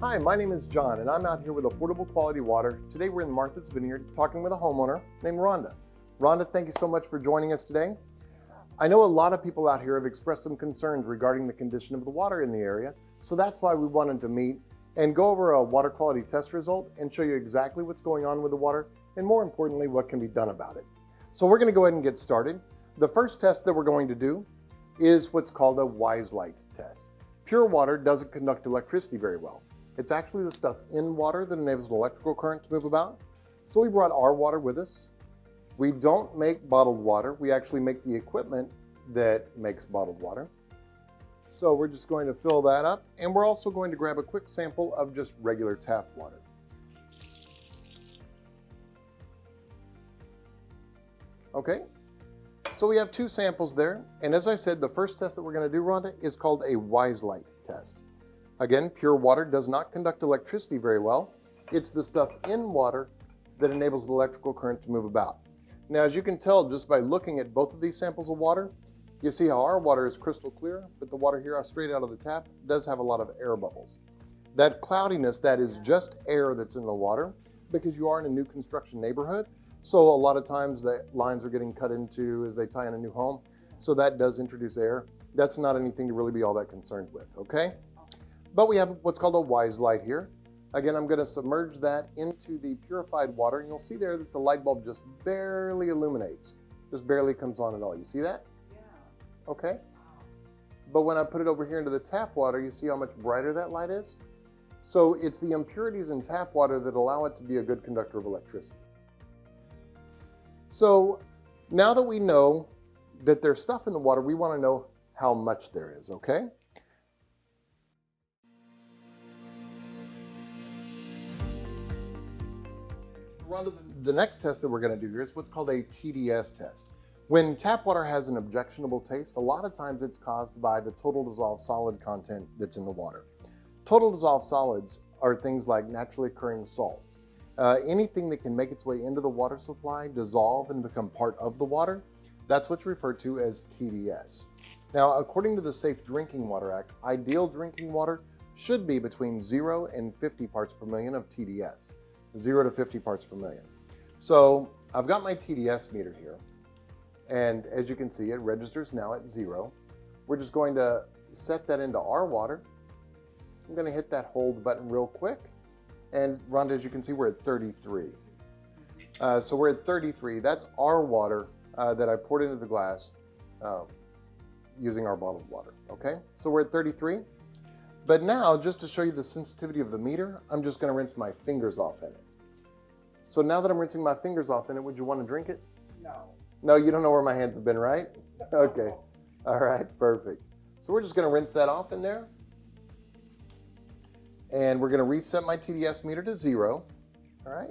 Hi, my name is John, and I'm out here with affordable quality water. Today we're in Martha's Vineyard talking with a homeowner named Rhonda. Rhonda, thank you so much for joining us today. I know a lot of people out here have expressed some concerns regarding the condition of the water in the area, so that's why we wanted to meet and go over a water quality test result and show you exactly what's going on with the water and, more importantly, what can be done about it. So we're going to go ahead and get started. The first test that we're going to do is what's called a wise light test. Pure water doesn't conduct electricity very well. It's actually the stuff in water that enables an electrical current to move about. So we brought our water with us. We don't make bottled water. We actually make the equipment that makes bottled water. So we're just going to fill that up, and we're also going to grab a quick sample of just regular tap water. Okay, so we have two samples there, and as I said, the first test that we're going to do, Rhonda, is called a wise light test. Again, pure water does not conduct electricity very well. It's the stuff in water that enables the electrical current to move about. Now, as you can tell just by looking at both of these samples of water, you see how our water is crystal clear, but the water here straight out of the tap does have a lot of air bubbles. That cloudiness, that is just air that's in the water, because you are in a new construction neighborhood. So a lot of times the lines are getting cut into as they tie in a new home. So that does introduce air. That's not anything to really be all that concerned with, okay? But we have what's called a wise light here. Again, I'm going to submerge that into the purified water, and you'll see there that the light bulb just barely illuminates. Just barely comes on at all. You see that? Yeah. Okay. But when I put it over here into the tap water, you see how much brighter that light is? So it's the impurities in tap water that allow it to be a good conductor of electricity. So now that we know that there's stuff in the water, we want to know how much there is, okay? Rhonda, the next test that we're going to do here is what's called a TDS test. When tap water has an objectionable taste, a lot of times it's caused by the total dissolved solid content that's in the water. Total dissolved solids are things like naturally occurring salts. Anything that can make its way into the water supply, dissolve, and become part of the water, that's what's referred to as TDS. Now, according to the Safe Drinking Water Act, ideal drinking water should be between 0 and 50 parts per million of TDS. 0 to 50 parts per million. So I've got my TDS meter here, and as you can see, it registers now at 0. We're just going to set that into our water. I'm going to hit that hold button real quick, and Rhonda, as you can see, we're at 33. So we're at 33. That's our water that I poured into the glass using our bottled water. Okay, so we're at 33. But now, just to show you the sensitivity of the meter, I'm just going to rinse my fingers off in it. So now that I'm rinsing my fingers off in it, would you want to drink it? No. No, you don't know where my hands have been, right? Okay. All right, perfect. So we're just going to rinse that off in there. And we're going to reset my TDS meter to 0. All right.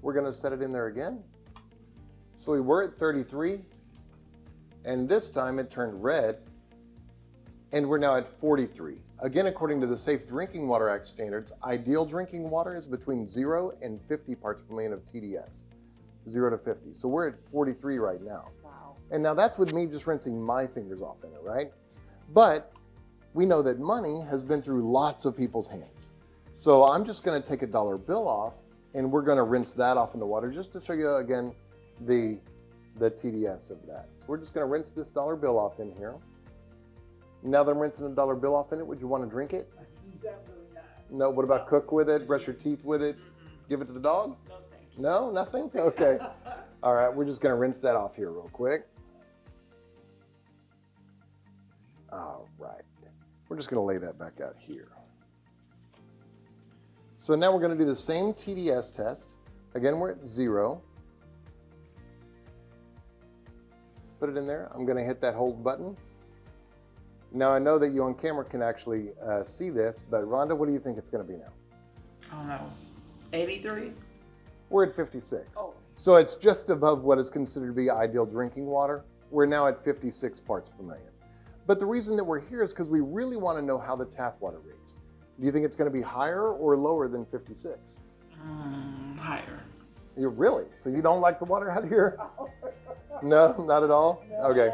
We're going to set it in there again. So we were at 33. And this time it turned red. And we're now at 43. Again, according to the Safe Drinking Water Act standards, ideal drinking water is between 0 and 50 parts per million of TDS. 0 to 50. So we're at 43 right now. Wow. And now that's with me just rinsing my fingers off in it, right? But we know that money has been through lots of people's hands. So I'm just going to take a dollar bill off, and we're going to rinse that off in the water just to show you again the TDS of that. So we're just going to rinse this dollar bill off in here. Now that I'm rinsing a dollar bill off in it, would you want to drink it? Definitely not. No, what about cook with it, brush your teeth with it, give it to the dog? No, thank you. No, nothing? Okay. All right, we're just going to rinse that off here real quick. All right. We're just going to lay that back out here. So now we're going to do the same TDS test. Again, we're at 0. Put it in there. I'm going to hit that hold button. Now, I know that you on camera can actually see this, but Rhonda, what do you think it's going to be now? I don't know. 83? We're at 56. Oh. So it's just above what is considered to be ideal drinking water. We're now at 56 parts per million. But the reason that we're here is because we really want to know how the tap water reads. Do you think it's going to be higher or lower than 56? Higher. You really? So you don't like the water out here? No, not at all? No. Okay.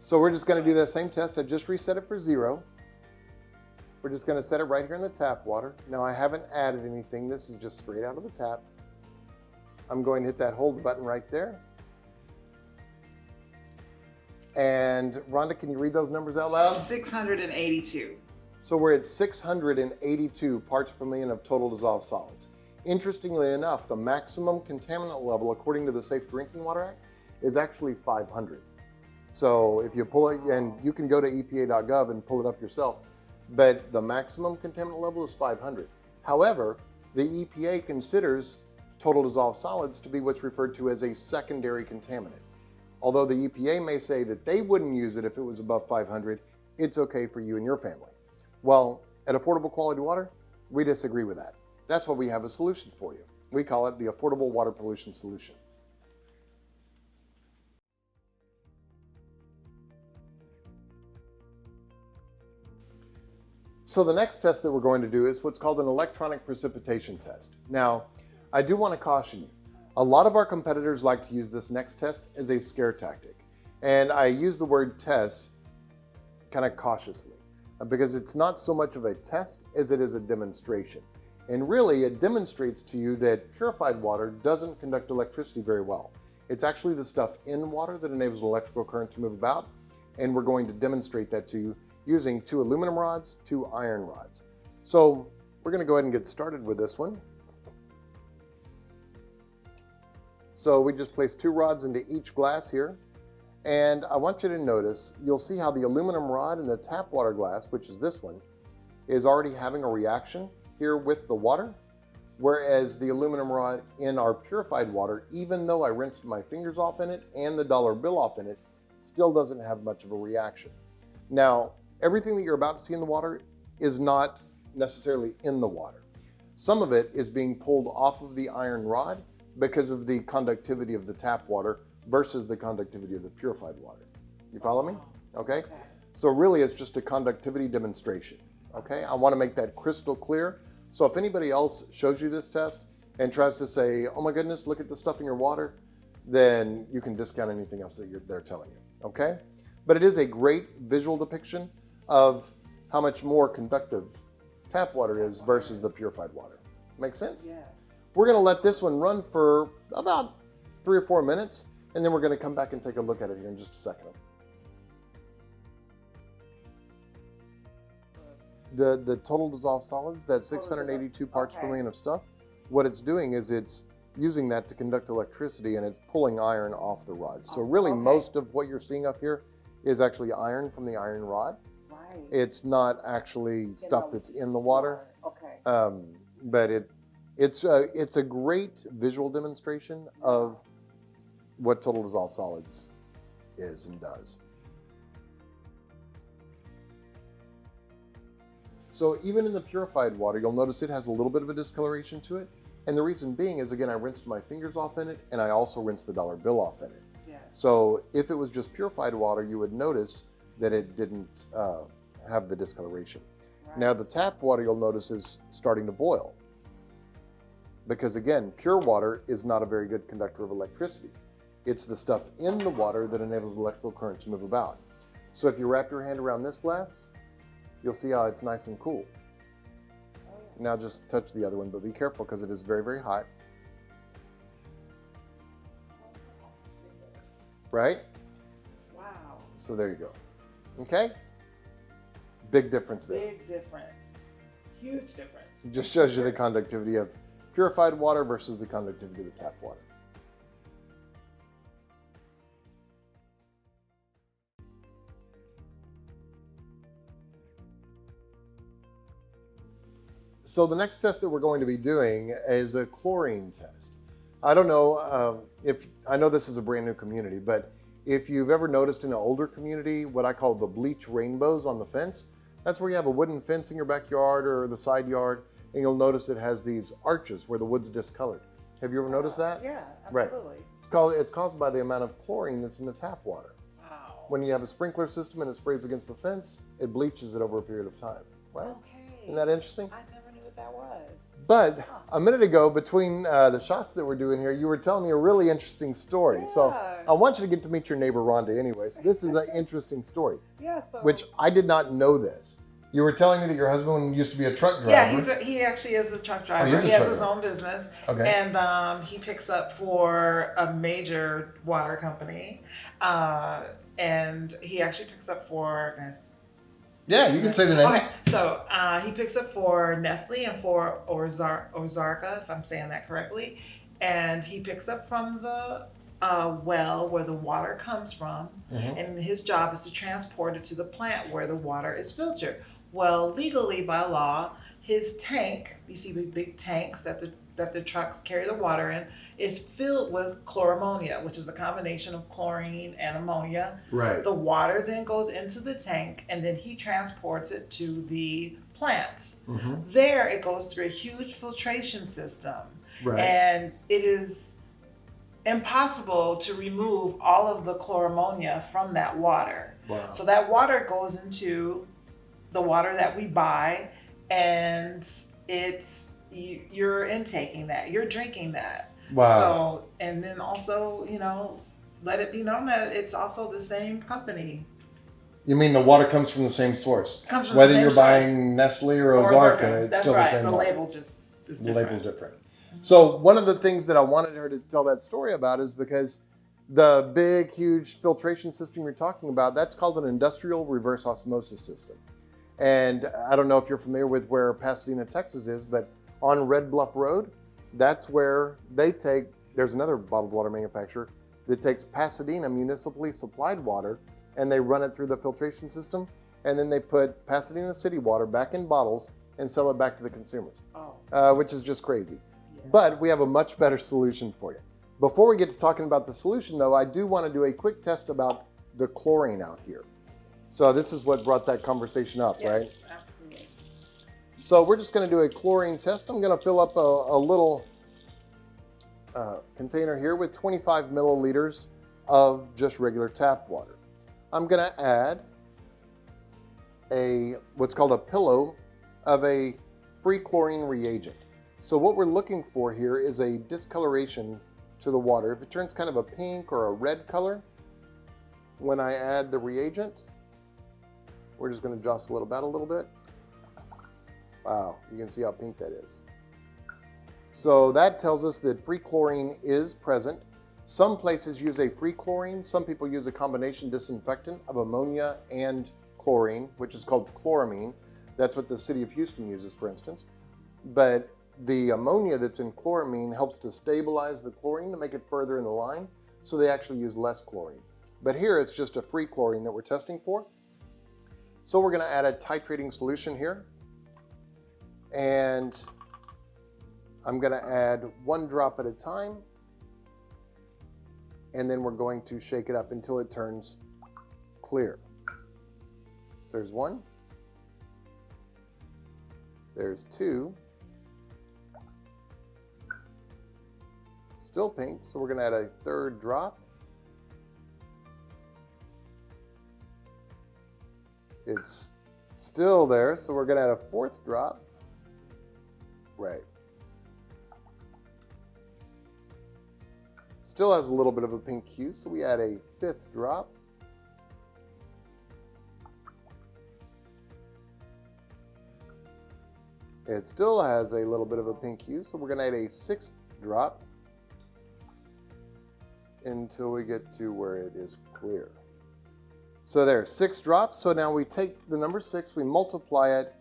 So we're just going to do that same test. I just reset it for 0. We're just gonna set it right here in the tap water. Now I haven't added anything. This is just straight out of the tap. I'm going to hit that hold button right there. And Rhonda, can you read those numbers out loud? 682. So we're at 682 parts per million of total dissolved solids. Interestingly enough, the maximum contaminant level, according to the Safe Drinking Water Act, is actually 500. So if you pull it, and you can go to EPA.gov and pull it up yourself, but the maximum contaminant level is 500. However, the EPA considers total dissolved solids to be what's referred to as a secondary contaminant. Although the EPA may say that they wouldn't use it if it was above 500, it's okay for you and your family. Well, at Affordable Quality Water, we disagree with that. That's why we have a solution for you. We call it the Affordable Water Pollution Solution. So the next test that we're going to do is what's called an electronic precipitation test. Now, I do want to caution you. A lot of our competitors like to use this next test as a scare tactic. And I use the word test kind of cautiously because it's not so much of a test as it is a demonstration. And really, it demonstrates to you that purified water doesn't conduct electricity very well. It's actually the stuff in water that enables an electrical current to move about. And we're going to demonstrate that to you using 2 aluminum rods, 2 iron rods. So we're going to go ahead and get started with this one. So we just placed 2 rods into each glass here. And I want you to notice, you'll see how the aluminum rod in the tap water glass, which is this one, is already having a reaction here with the water. Whereas the aluminum rod in our purified water, even though I rinsed my fingers off in it and the dollar bill off in it, still doesn't have much of a reaction. Now, everything that you're about to see in the water is not necessarily in the water. Some of it is being pulled off of the iron rod because of the conductivity of the tap water versus the conductivity of the purified water. You follow me? Okay? So really it's just a conductivity demonstration. Okay? I want to make that crystal clear. So if anybody else shows you this test and tries to say, oh my goodness, look at the stuff in your water, then you can discount anything else that they're telling you. Okay? But it is a great visual depiction of how much more conductive tap water is versus the purified water. Make sense? Yes. We're going to let this one run for about 3 or 4 minutes, and then we're going to come back and take a look at it here in just a second. The total dissolved solids, that 682 parts per million of stuff, what it's doing is it's using that to conduct electricity, and it's pulling iron off the rod. So really most of what you're seeing up here is actually iron from the iron rod. Right. It's not actually stuff that's in the water. Okay. But it's a great visual demonstration of what total dissolved solids is and does. So even in the purified water, you'll notice it has a little bit of a discoloration to it. And the reason being is, again, I rinsed my fingers off in it, and I also rinsed the dollar bill off in it. Yes. So if it was just purified water, you would notice that it didn't have the discoloration. Right. Now the tap water, you'll notice, is starting to boil. Because again, pure water is not a very good conductor of electricity. It's the stuff in the water that enables the electrical current to move about. So if you wrap your hand around this glass, you'll see how it's nice and cool. Oh, yeah. Now just touch the other one, but be careful because it is very, very hot. Right? Wow. So there you go. Okay? Big difference there. Big difference. Huge difference. It just shows you the conductivity of purified water versus the conductivity of the tap water. So the next test that we're going to be doing is a chlorine test. I don't know I know this is a brand new community, but if you've ever noticed in an older community what I call the bleach rainbows on the fence, that's where you have a wooden fence in your backyard or the side yard, and you'll notice it has these arches where the wood's discolored. Have you ever noticed that? Yeah, Right. absolutely. It's caused by the amount of chlorine that's in the tap water. Wow. When you have a sprinkler system and it sprays against the fence, it bleaches it over a period of time. Right? Okay. Isn't that interesting? I never knew what that was. But a minute ago, between the shots that we're doing here, you were telling me a really interesting story. So Yeah. I want you to get to meet your neighbor, Rhonda, anyway. So this is an interesting story, Yeah, so which I did not know this. You were telling me that your husband used to be a truck driver. Yeah, he actually is a truck driver. he is a He truck has his driver. own business. Okay. And he picks up for a major water company. And he actually picks up for. Yeah, you can say the name. Okay, so he picks up for Nestle and for Ozarka, if I'm saying that correctly. And he picks up from the well where the water comes from. Mhm. And his job is to transport it to the plant where the water is filtered. Well, legally by law, his tank, you see the big tanks that the trucks carry the water in, is filled with chlorammonia, which is a combination of chlorine and ammonia. Right. The water then goes into the tank, and then he transports it to the plant. Mhm. There, it goes through a huge filtration system, Right. and it is impossible to remove all of the chlorammonia from that water. Wow. So that water goes into the water that we buy, and you're intaking that, you're drinking that. Wow. So, and then also, let it be known that it's also the same company. You mean the water comes from the same source? Comes from Whether the same you're source. buying Nestle or Ozarka, it's That's still right. the same The water. label just is The different. label's different. So one of the things that I wanted her to tell that story about is because the big, huge filtration system you're talking about, that's called an industrial reverse osmosis system. And I don't know if you're familiar with where Pasadena, Texas is, but on Red Bluff Road, that's where there's another bottled water manufacturer that takes Pasadena municipally supplied water and they run it through the filtration system, and then they put Pasadena city water back in bottles and sell it back to the consumers, which is just crazy. Yes. But we have a much better solution for you. Before we get to talking about the solution though, I do want to do a quick test about the chlorine out here. So this is what brought that conversation up, Yes, right? absolutely. So we're just going to do a chlorine test. I'm going to fill up a little container here with 25 milliliters of just regular tap water. I'm going to add what's called a pillow of a free chlorine reagent. So what we're looking for here is a discoloration to the water. If it turns kind of a pink or a red color when I add the reagent, we're just going to jostle it about a little bit. Wow, you can see how pink that is. So that tells us that free chlorine is present. Some places use a free chlorine. Some people use a combination disinfectant of ammonia and chlorine, which is called chloramine. That's what the city of Houston uses, for instance. But the ammonia that's in chloramine helps to stabilize the chlorine to make it further in the line, so they actually use less chlorine. But here it's just a free chlorine that we're testing for. So we're going to add a titrating solution here. And I'm going to add 1 drop at a time. And then we're going to shake it up until it turns clear. So there's 1. There's 2. Still pink, so we're going to add a 3rd drop. It's still there, so we're going to add a 4th drop. Right. Still has a little bit of a pink hue, so we add a 5th drop. It still has a little bit of a pink hue, so we're going to add a 6th drop until we get to where it is clear. So there's 6 drops. So now we take the number 6, we multiply it.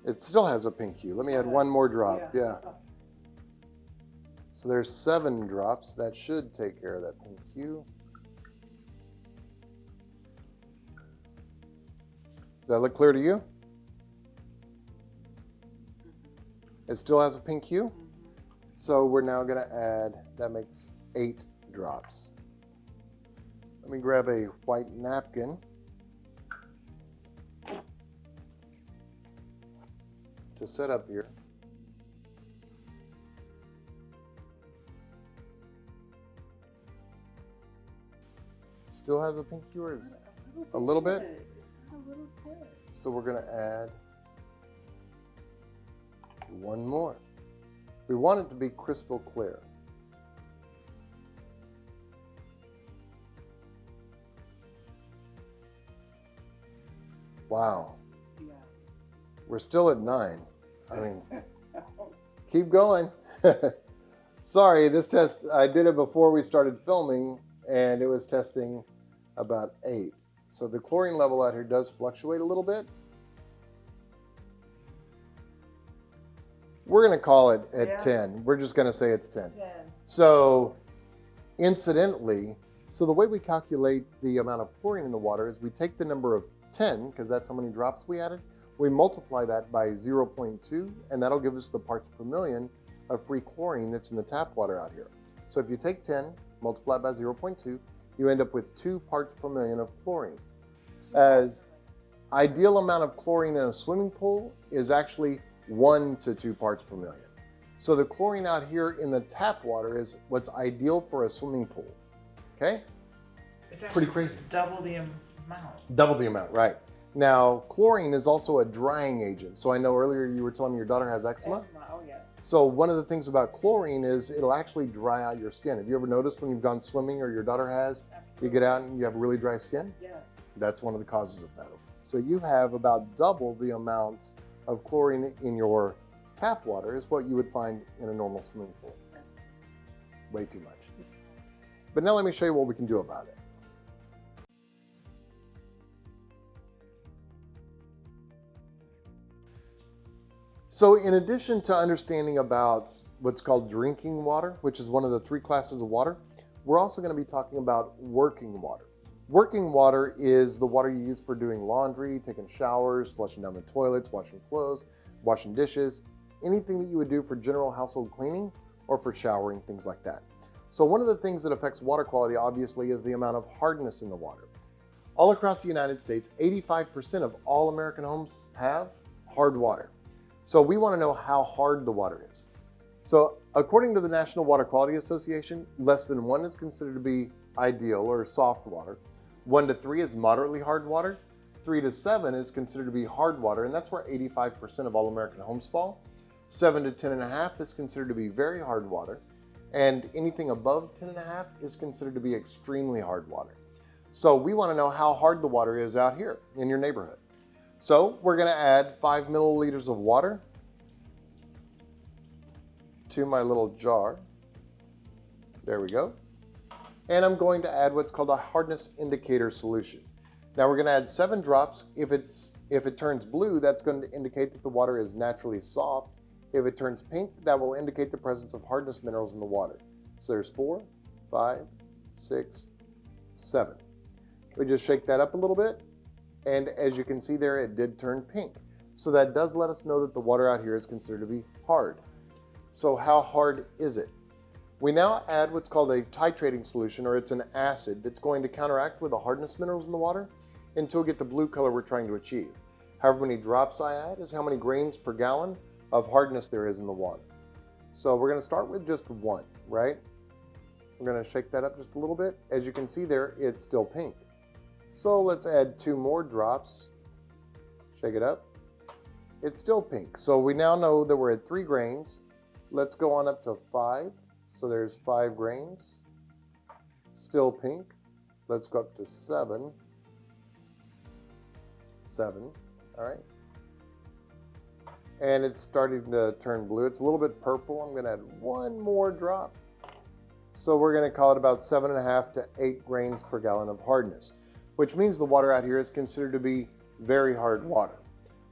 It still has a pink hue. Let me add 1 more drop. Yeah. So there's 7 drops. That should take care of that pink hue. Does that look clear to you? It still has a pink hue. So we're now going to add, that makes 8 drops. Let me grab a white napkin to set up here. Still has a pink hue, or is a little bit? It's got a little tip. So we're going to add 1 more. We want it to be crystal clear. Wow. Yeah. We're still at 9. I mean, keep going. Sorry, this test, I did it before we started filming, and it was testing about 8. So the chlorine level out here does fluctuate a little bit. We're going to call it at 10. We're just going to say it's 10. So incidentally, so the way we calculate the amount of chlorine in the water is we take the number of 10, because that's how many drops we added. We multiply that by 0.2, and that'll give us the parts per million of free chlorine that's in the tap water out here. So if you take 10, multiply it by 0.2, you end up with 2 parts per million of chlorine. As ideal amount of chlorine in a swimming pool is actually 1 to 2 parts per million. So the chlorine out here in the tap water is what's ideal for a swimming pool. Okay? It's actually pretty crazy. Double the amount. Double the amount, right. Now, chlorine is also a drying agent. So I know earlier you were telling me your daughter has eczema. Oh, yes. So one of the things about chlorine is it'll actually dry out your skin. Have you ever noticed when you've gone swimming or your daughter has, Absolutely. you get out and you have really dry skin? Yes. That's one of the causes of that. So you have about double the amount of chlorine in your tap water is what you would find in a normal swimming pool. Way too much. But now let me show you what we can do about it. So in addition to understanding about what's called drinking water, which is one of the 3 classes of water, we're also going to be talking about working water. Working water is the water you use for doing laundry, taking showers, flushing down the toilets, washing clothes, washing dishes, anything that you would do for general household cleaning or for showering, things like that. So one of the things that affects water quality, obviously, is the amount of hardness in the water. All across the United States, 85% of all American homes have hard water. So we want to know how hard the water is. So according to the National Water Quality Association, less than 1 is considered to be ideal or soft water. 1 to 3 is moderately hard water. 3 to 7 is considered to be hard water, and that's where 85% of all American homes fall. 7 to 10.5 is considered to be very hard water, and anything above 10.5 is considered to be extremely hard water. So we want to know how hard the water is out here in your neighborhood. So we're going to add 5 milliliters of water to my little jar. There we go. And I'm going to add what's called a hardness indicator solution. Now we're going to add 7 drops. If it turns blue, that's going to indicate that the water is naturally soft. If it turns pink, that will indicate the presence of hardness minerals in the water. So there's 4, 5, 6, 7. We just shake that up a little bit. And as you can see there, it did turn pink. So that does let us know that the water out here is considered to be hard. So how hard is it? We now add what's called a titrating solution, or it's an acid that's going to counteract with the hardness minerals in the water until we get the blue color we're trying to achieve. However many drops I add is how many grains per gallon of hardness there is in the water. So we're going to start with just 1, right? We're going to shake that up just a little bit. As you can see there, it's still pink. So let's add 2 more drops. Shake it up. It's still pink. So we now know that we're at 3 grains. Let's go on up to 5. So there's 5 grains. Still pink. Let's go up to 7. 7. All right. And it's starting to turn blue. It's a little bit purple. I'm going to add 1 more drop. So we're going to call it about 7.5 to 8 grains per gallon of hardness, which means the water out here is considered to be very hard water.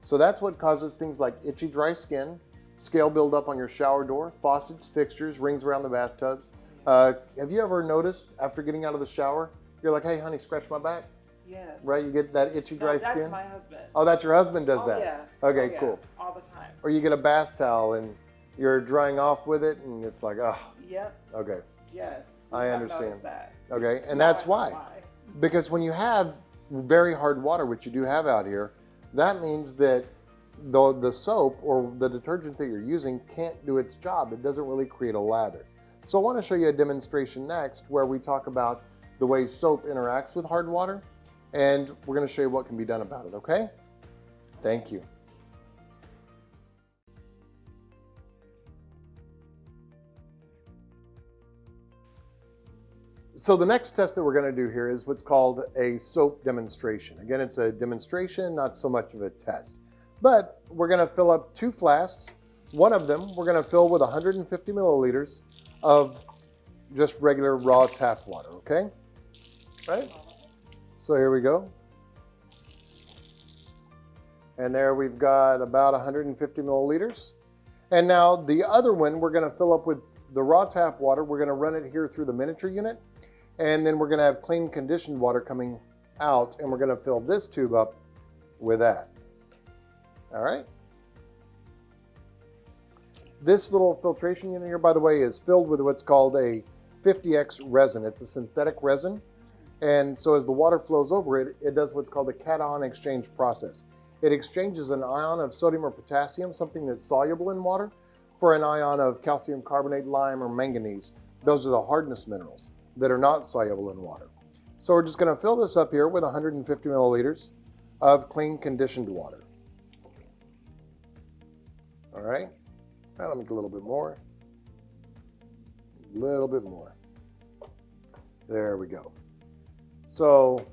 So that's what causes things like itchy, dry skin, scale buildup on your shower door, faucets, fixtures, rings around the bathtubs. Have you ever noticed after getting out of the shower, you're like, hey, honey, scratch my back? Yes. Right? You get that itchy, dry skin? That's my husband. Oh, that's your husband does that? Yeah. Okay, yeah. cool. All the time. Or you get a bath towel and you're drying off with it and it's like, oh. Yep. Okay. Yes. I understand. That. Okay, and that's why. Because when you have very hard water, which you do have out here, that means that the soap or the detergent that you're using can't do its job. It doesn't really create a lather. So I want to show you a demonstration next where we talk about the way soap interacts with hard water, and we're going to show you what can be done about it, okay? Thank you. So the next test that we're going to do here is what's called a soap demonstration. Again, it's a demonstration, not so much of a test. But we're going to fill up 2 flasks. One of them we're going to fill with 150 milliliters of just regular raw tap water, okay? Right? So here we go. And there we've got about 150 milliliters. And now the other one we're going to fill up with the raw tap water. We're going to run it here through the miniature unit. And then we're going to have clean conditioned water coming out. And we're going to fill this tube up with that. All right. This little filtration unit here, by the way, is filled with what's called a 50X resin. It's a synthetic resin. And so as the water flows over it, it does what's called a cation exchange process. It exchanges an ion of sodium or potassium, something that's soluble in water, for an ion of calcium carbonate, lime, or manganese. Those are the hardness minerals that are not soluble in water. So we're just going to fill this up here with 150 milliliters of clean conditioned water. All right. Now let me get a little bit more. A little bit more. There we go. So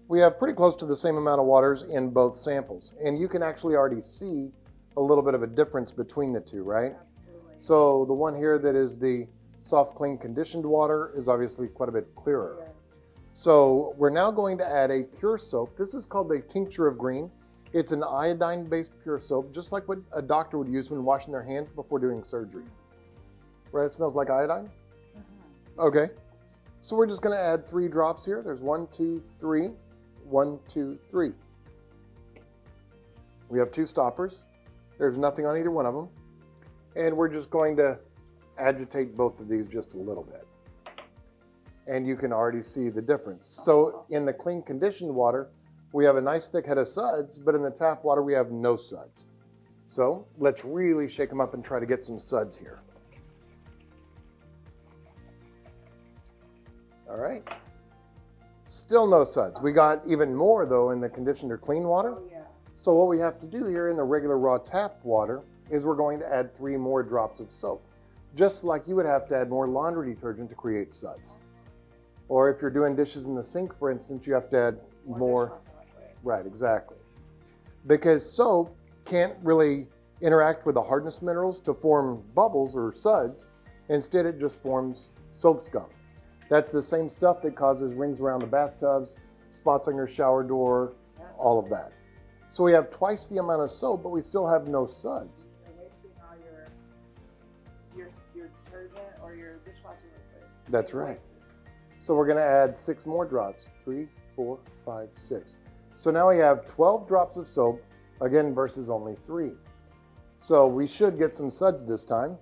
we have pretty close to the same amount of waters in both samples. And you can actually already see a little bit of a difference between the two, right? Absolutely. So the one here that is the soft, clean, conditioned water is obviously quite a bit clearer. Yeah. So we're now going to add a pure soap. This is called a tincture of green. It's an iodine-based pure soap, just like what a doctor would use when washing their hands before doing surgery. Right, it smells like iodine? Mm-hmm. Okay. So we're just going to add 3 drops here. There's 1, 2, 3. 1, 2, 3. We have 2 stoppers. There's nothing on either one of them. And we're just going to agitate both of these just a little bit. And you can already see the difference. So in the clean conditioned water, we have a nice thick head of suds, but in the tap water, we have no suds. So let's really shake them up and try to get some suds here. All right. Still no suds. We got even more though in the conditioned or clean water. Oh, yeah. So what we have to do here in the regular raw tap water is we're going to add 3 more drops of soap. Just like you would have to add more laundry detergent to create suds. Or if you're doing dishes in the sink, for instance, you have to add more. Right, exactly. Because soap can't really interact with the hardness minerals to form bubbles or suds. Instead, it just forms soap scum. That's the same stuff that causes rings around the bathtubs, spots on your shower door, all of that. So we have twice the amount of soap, but we still have no suds. You're wasting all your detergent or your dishwashing liquid. That's right. So we're going to add 6 more drops. 3, 4, 5, 6. So now we have 12 drops of soap, again, versus only 3. So we should get some suds this time.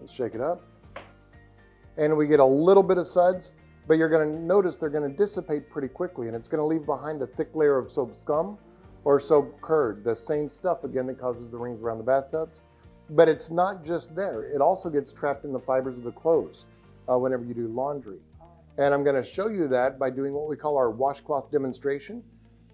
Let's shake it up. And we get a little bit of suds, but you're going to notice they're going to dissipate pretty quickly, and it's going to leave behind a thick layer of soap scum or soap curd, the same stuff, again, that causes the rings around the bathtubs. But it's not just there. It also gets trapped in the fibers of the clothes whenever you do laundry. And I'm going to show you that by doing what we call our washcloth demonstration.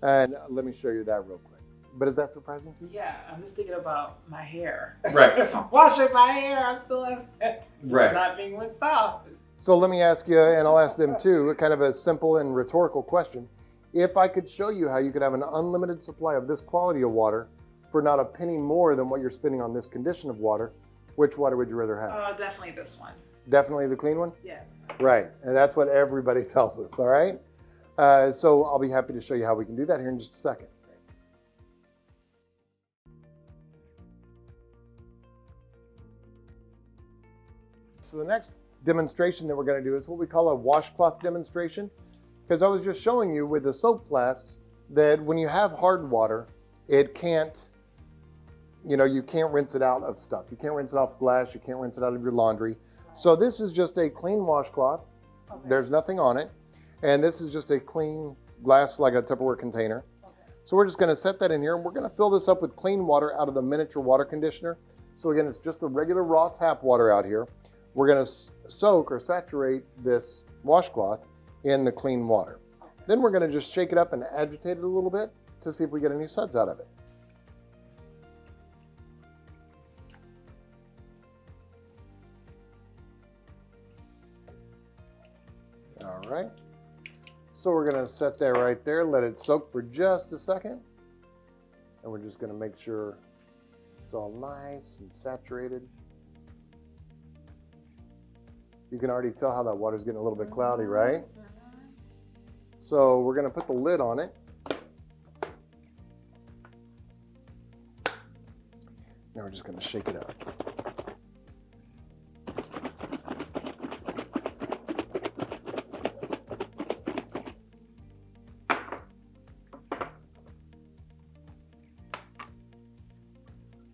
And let me show you that real quick. But is that surprising to you? Yeah, I'm just thinking about my hair. Right. If I'm washing my hair, I still have it's Right. not being rinsed off. So let me ask you, and I'll ask them too, kind of a simple and rhetorical question. If I could show you how you could have an unlimited supply of this quality of water for not a penny more than what you're spending on this condition of water, which water would you rather have? Definitely this one. Definitely the clean one? Yes. Right, and that's what everybody tells us, all right? So I'll be happy to show you how we can do that here in just a second. So the next demonstration that we're going to do is what we call a washcloth demonstration, because I was just showing you with the soap flasks that when you have hard water, it can't, you can't rinse it out of stuff. You can't rinse it off glass, you can't rinse it out of your laundry. So this is just a clean washcloth. Okay. There's nothing on it. And this is just a clean glass, like a Tupperware container. Okay. So we're just going to set that in here, and we're going to fill this up with clean water out of the miniature water conditioner. So again, it's just the regular raw tap water out here. We're going to soak or saturate this washcloth in the clean water. Okay. Then we're going to just shake it up and agitate it a little bit to see if we get any suds out of it. All right. So we're going to set that right there, let it soak for just a second. And we're just going to make sure it's all nice and saturated. You can already tell how that water's getting a little bit cloudy, right? So we're going to put the lid on it. Now we're just going to shake it up.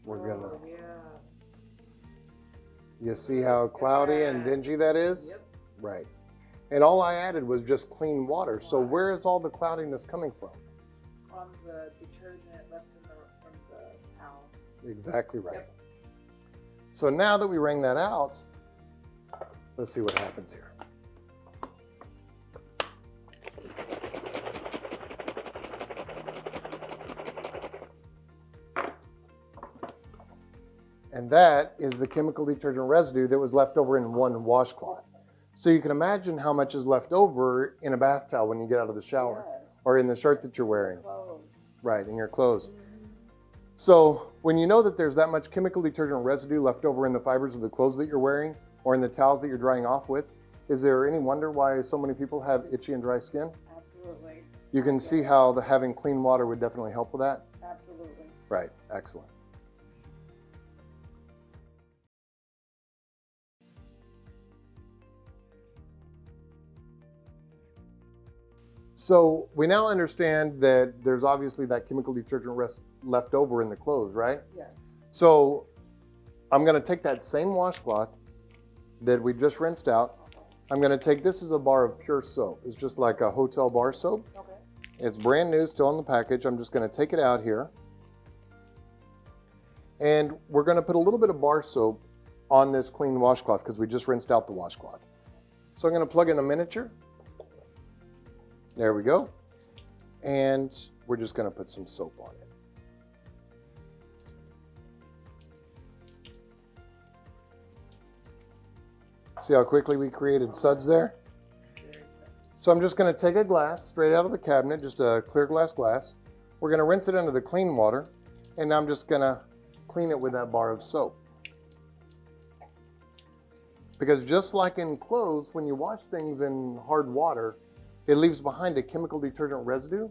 We're going to... You see how cloudy and dingy that is? Yep. Right. And all I added was just clean water. So where is all the cloudiness coming from? On the detergent left in the towel. Exactly right. Yep. So now that we wring that out, let's see what happens here. And that is the chemical detergent residue that was left over in one washcloth. So you can imagine how much is left over in a bath towel when you get out of the shower, Yes. or in the shirt that you're wearing. Clothes. Right, in your clothes. So when you know that there's that much chemical detergent residue left over in the fibers of the clothes that you're wearing or in the towels that you're drying off with, is there any wonder why so many people have itchy and dry skin? Absolutely. You can see how having clean water would definitely help with that. Absolutely. Right, excellent. So we now understand that there's obviously that chemical detergent left over in the clothes, right? Yes. So I'm going to take that same washcloth that we just rinsed out. I'm going to take this as a bar of pure soap. It's just like a hotel bar soap. Okay. It's brand new, still in the package. I'm just going to take it out here. And we're going to put a little bit of bar soap on this clean washcloth because we just rinsed out the washcloth. So I'm going to plug in the miniature. There we go. And we're just going to put some soap on it. See how quickly we created suds there? So I'm just going to take a glass straight out of the cabinet, just a clear glass. We're going to rinse it under the clean water. And now I'm just going to clean it with that bar of soap. Because just like in clothes, when you wash things in hard water, it leaves behind a chemical detergent residue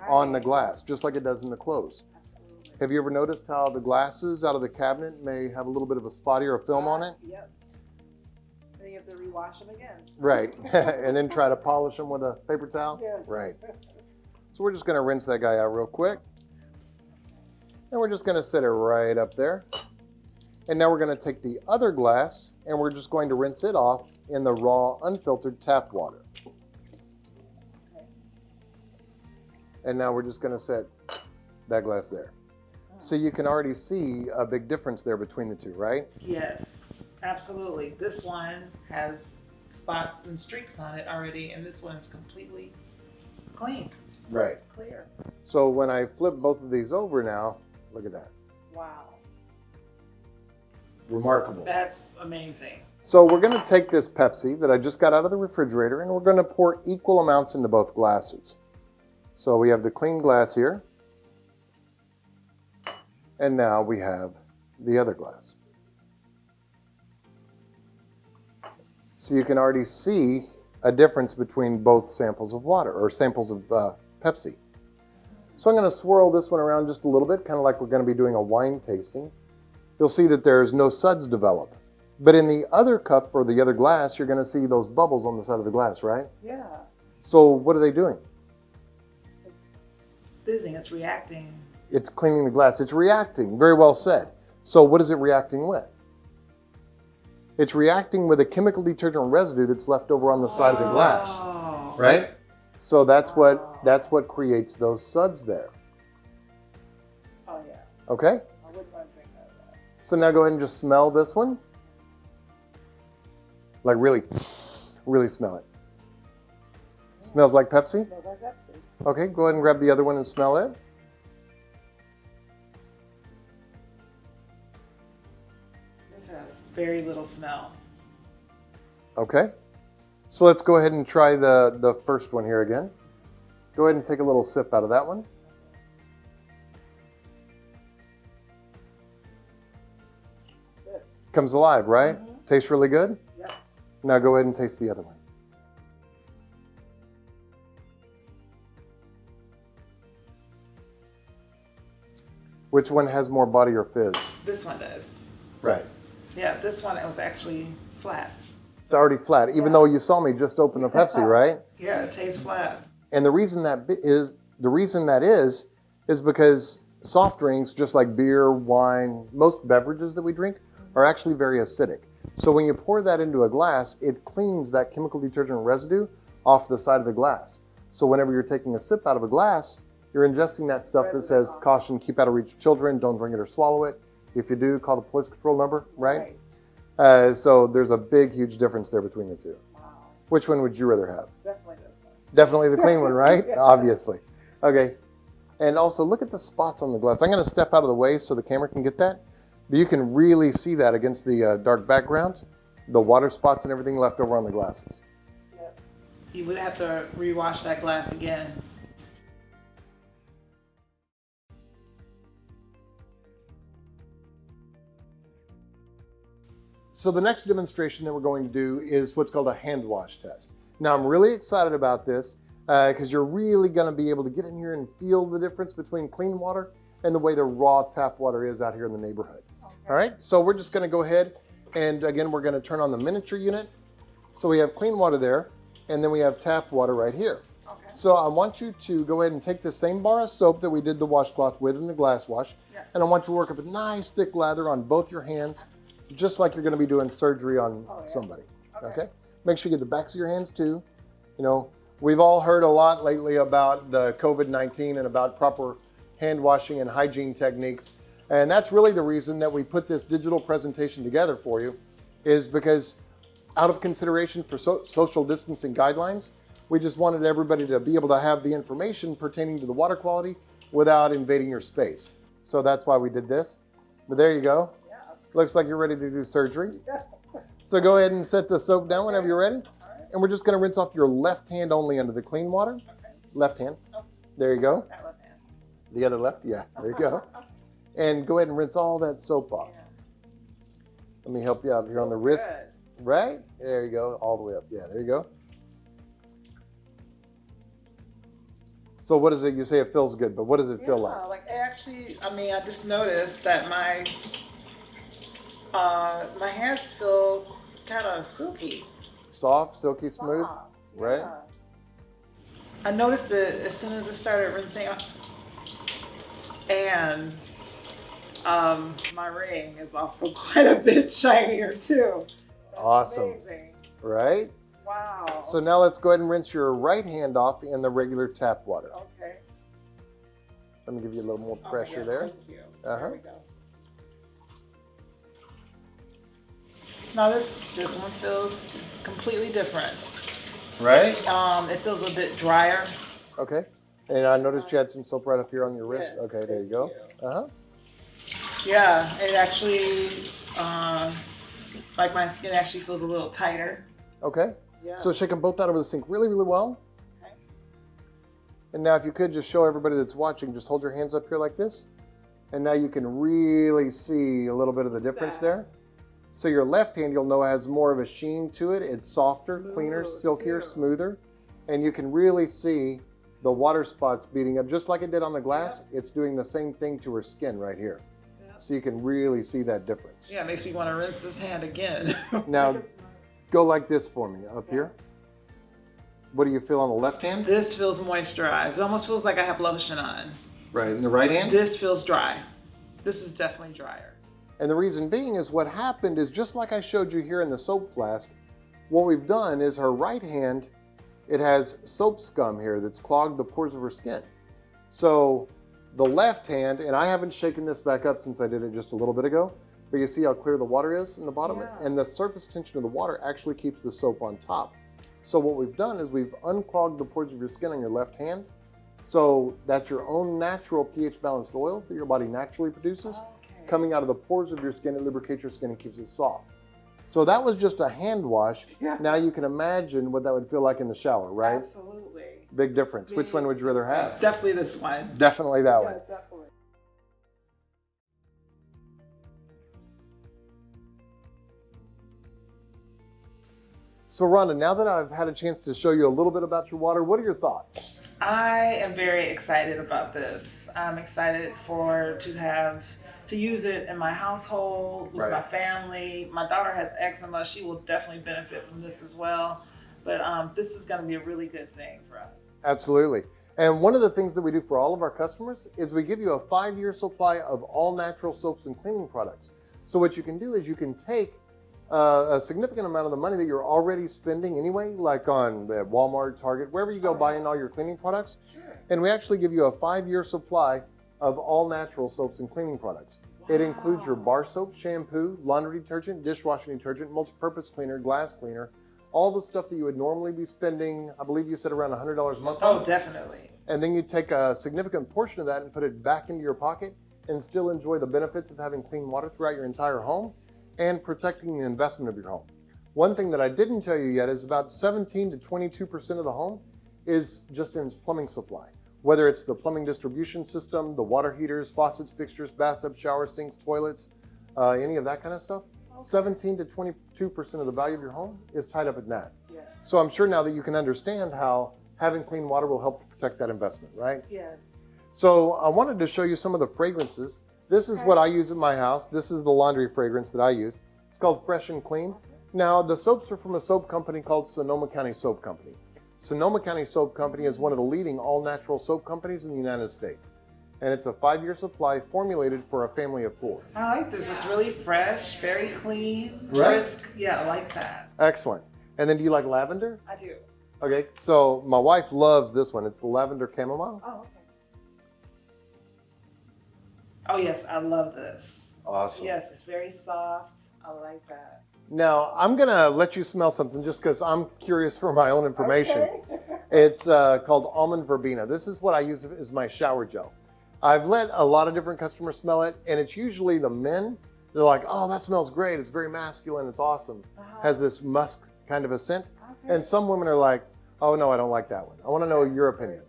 on the glass, just like it does in the clothes. Absolutely. Have you ever noticed how the glasses out of the cabinet may have a little bit of a spotty or a film on it? Yep. Then you have to rewash them again. Right. And then try to polish them with a paper towel? Yes. Right. So we're just going to rinse that guy out real quick. And we're just going to set it right up there. And now we're going to take the other glass and we're just going to rinse it off in the raw, unfiltered tap water. And now we're just going to set that glass there. So you can already see a big difference there between the two, right? Yes, absolutely. This one has spots and streaks on it already, and this one is completely clean. Right. Clear. So when I flip both of these over now, look at that. Wow. Remarkable. That's amazing. So we're going to take this Pepsi that I just got out of the refrigerator and we're going to pour equal amounts into both glasses. So we have the clean glass here. And now we have the other glass. So you can already see a difference between both samples of water or samples of Pepsi. So I'm going to swirl this one around just a little bit, kind of like we're going to be doing a wine tasting. You'll see that there's no suds develop. But in the other cup or the other glass, you're going to see those bubbles on the side of the glass, right? Yeah. So what are they doing? It's fizzing. It's reacting. It's cleaning the glass. It's reacting. Very well said. So what is it reacting with? It's reacting with a chemical detergent residue that's left over on the side of the glass, right? So that's what creates those suds there. Oh, yeah. Okay? I wouldn't want to drink out of that. So now go ahead and just smell this one. Like really, really smell it. Smells like Pepsi? Smells like Pepsi. Okay, go ahead and grab the other one and smell it. This has very little smell. Okay. So let's go ahead and try the first one here again. Go ahead and take a little sip out of that one. Comes alive, right? Tastes really good? Yeah. Now go ahead and taste the other one. Which one has more body or fizz? This one does. Right. Yeah, this one, it was actually flat. It's already flat, even though you saw me just open a Pepsi, right? Yeah, it tastes flat. And the reason that is because soft drinks, just like beer, wine, most beverages that we drink, are actually very acidic. So when you pour that into a glass, it cleans that chemical detergent residue off the side of the glass. So whenever you're taking a sip out of a glass, you're ingesting that stuff that says, caution, keep out of reach of children, don't drink it or swallow it. If you do, call the poison control number, right? So there's a big, huge difference there between the two. Wow. Which one would you rather have? Definitely this one. Definitely the clean one, right? Yeah. Obviously. Okay. And also look at the spots on the glass. I'm going to step out of the way so the camera can get that. But you can really see that against the dark background, the water spots and everything left over on the glasses. Yep. You would have to rewash that glass again. So the next demonstration that we're going to do is what's called a hand wash test. Now I'm really excited about this because you're really going to be able to get in here and feel the difference between clean water and the way the raw tap water is out here in the neighborhood. Okay. All right, so we're just going to go ahead and again, we're going to turn on the miniature unit. So we have clean water there and then we have tap water right here. Okay. So I want you to go ahead and take the same bar of soap that we did the washcloth with in the glass wash. Yes. And I want you to work up a nice thick lather on both your hands, just like you're going to be doing surgery on somebody. Okay. Make sure you get the backs of your hands too. You know, we've all heard a lot lately about the COVID-19 and about proper hand washing and hygiene techniques. And that's really the reason that we put this digital presentation together for you, is because out of consideration for social distancing guidelines, we just wanted everybody to be able to have the information pertaining to the water quality without invading your space. So that's why we did this. But there you go. Looks like you're ready to do surgery. So go ahead and set the soap down whenever you're ready. And we're just going to rinse off your left hand only under the clean water. Left hand. There you go. The other left. Yeah, there you go. And go ahead and rinse all that soap off. Let me help you out here on the wrist. Right? There you go. All the way up. Yeah, there you go. So what is it? You say it feels good, but what does it feel like? Like actually, I mean, I just noticed that my hands feel kind of silky. Soft, silky, smooth, right? Yeah. I noticed it as soon as I started rinsing, and my ring is also quite a bit shinier too. That's awesome. Amazing. Right? Wow. So now let's go ahead and rinse your right hand off in the regular tap water. Okay. Let me give you a little more pressure there. Thank you. There we go. Now this one feels completely different. Right? It feels a bit drier. Okay. And I noticed you had some soap right up here on your wrist. Yes, okay, there you go. You. Yeah, it actually, like my skin actually feels a little tighter. Okay. Yeah. So shake them both out over the sink really, really well. Okay. And now if you could just show everybody that's watching, just hold your hands up here like this. And now you can really see a little bit of the difference there. So your left hand, you'll know, has more of a sheen to it. It's softer, cleaner, silkier, smoother. And you can really see the water spots beating up just like it did on the glass. It's doing the same thing to her skin right here. So you can really see that difference. Yeah, it makes me want to rinse this hand again. Now, go like this for me, up here. What do you feel on the left hand? This feels moisturized. It almost feels like I have lotion on. Right, in the right hand? This feels dry. This is definitely drier. And the reason being is what happened is just like I showed you here in the soap flask, what we've done is her right hand, it has soap scum here that's clogged the pores of her skin. So the left hand, and I haven't shaken this back up since I did it just a little bit ago, but you see how clear the water is in the bottom? And the surface tension of the water actually keeps the soap on top. So what we've done is we've unclogged the pores of your skin on your left hand. So that's your own natural pH balanced oils that your body naturally produces. Coming out of the pores of your skin, it lubricates your skin and keeps it soft. So that was just a hand wash. Now you can imagine what that would feel like in the shower, right? Absolutely. Big difference. Which one would you rather have? Definitely this one. Definitely that one. Definitely. So Rhonda, now that I've had a chance to show you a little bit about your water, what are your thoughts? I am very excited about this. I'm excited to use it in my household, with Right. my family. My daughter has eczema. She will definitely benefit from this as well. But this is going to be a really good thing for us. Absolutely. And one of the things that we do for all of our customers is we give you a 5-year supply of all natural soaps and cleaning products. So what you can do is you can take a significant amount of the money that you're already spending anyway, like on Walmart, Target, wherever you go buying all your cleaning products, and we actually give you a 5-year supply of all natural soaps and cleaning products. It includes your bar soap, shampoo, laundry detergent, dishwashing detergent, multi-purpose cleaner, glass cleaner, all the stuff that you would normally be spending, I believe you said around $100 a month on. Oh, definitely. And then you take a significant portion of that and put it back into your pocket and still enjoy the benefits of having clean water throughout your entire home and protecting the investment of your home. One thing that I didn't tell you yet is about 17 to 22% of the home is just in its plumbing supply. Whether it's the plumbing distribution system, the water heaters, faucets, fixtures, bathtub, shower sinks, toilets, any of that kind of stuff, 17 to 22% of the value of your home is tied up in that. Yes. So I'm sure now that you can understand how having clean water will help to protect that investment, right? Yes. So I wanted to show you some of the fragrances. This is what I use at my house. This is the laundry fragrance that I use. It's called Fresh and Clean. Now, the soaps are from a soap company called Sonoma County Soap Company. Sonoma County Soap Company is one of the leading all-natural soap companies in the United States. And it's a 5-year supply formulated for a family of 4. I like this. It's really fresh, very clean, Right. brisk. Yeah, I like that. Excellent. And then do you like lavender? I do. Okay, so my wife loves this one. It's the lavender chamomile. Oh, okay. Oh, yes, I love this. Awesome. Yes, it's very soft. I like that. Now, I'm gonna let you smell something just because I'm curious for my own information. Okay. It's called almond verbena. This is what I use as my shower gel. I've let a lot of different customers smell it, and it's usually the men. They're like, oh, that smells great. It's very masculine. It's awesome. Has this musk kind of a scent. Okay. And some women are like, oh, no, I don't like that one. I want to know your opinion.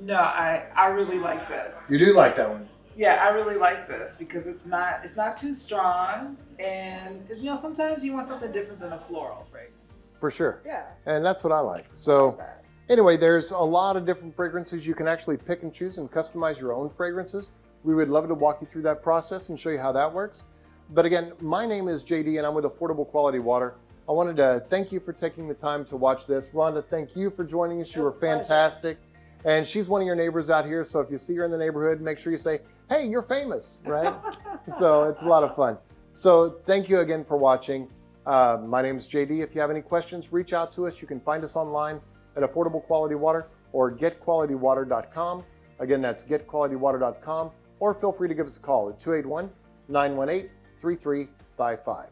No, I really like this. You do like that one? Yeah, I really like this because it's not too strong, and sometimes you want something different than a floral fragrance. For sure. Yeah. And that's what I like. So anyway, there's a lot of different fragrances. You can actually pick and choose and customize your own fragrances. We would love to walk you through that process and show you how that works. But again, my name is JD and I'm with Affordable Quality Water. I wanted to thank you for taking the time to watch this. Rhonda, thank you for joining us. You were fantastic. And she's one of your neighbors out here. So if you see her in the neighborhood, make sure you say, hey, you're famous, right? So it's a lot of fun. So thank you again for watching. My name is JD. If you have any questions, reach out to us. You can find us online at Affordable Quality Water or getqualitywater.com. Again, that's getqualitywater.com, or feel free to give us a call at 281-918-3355.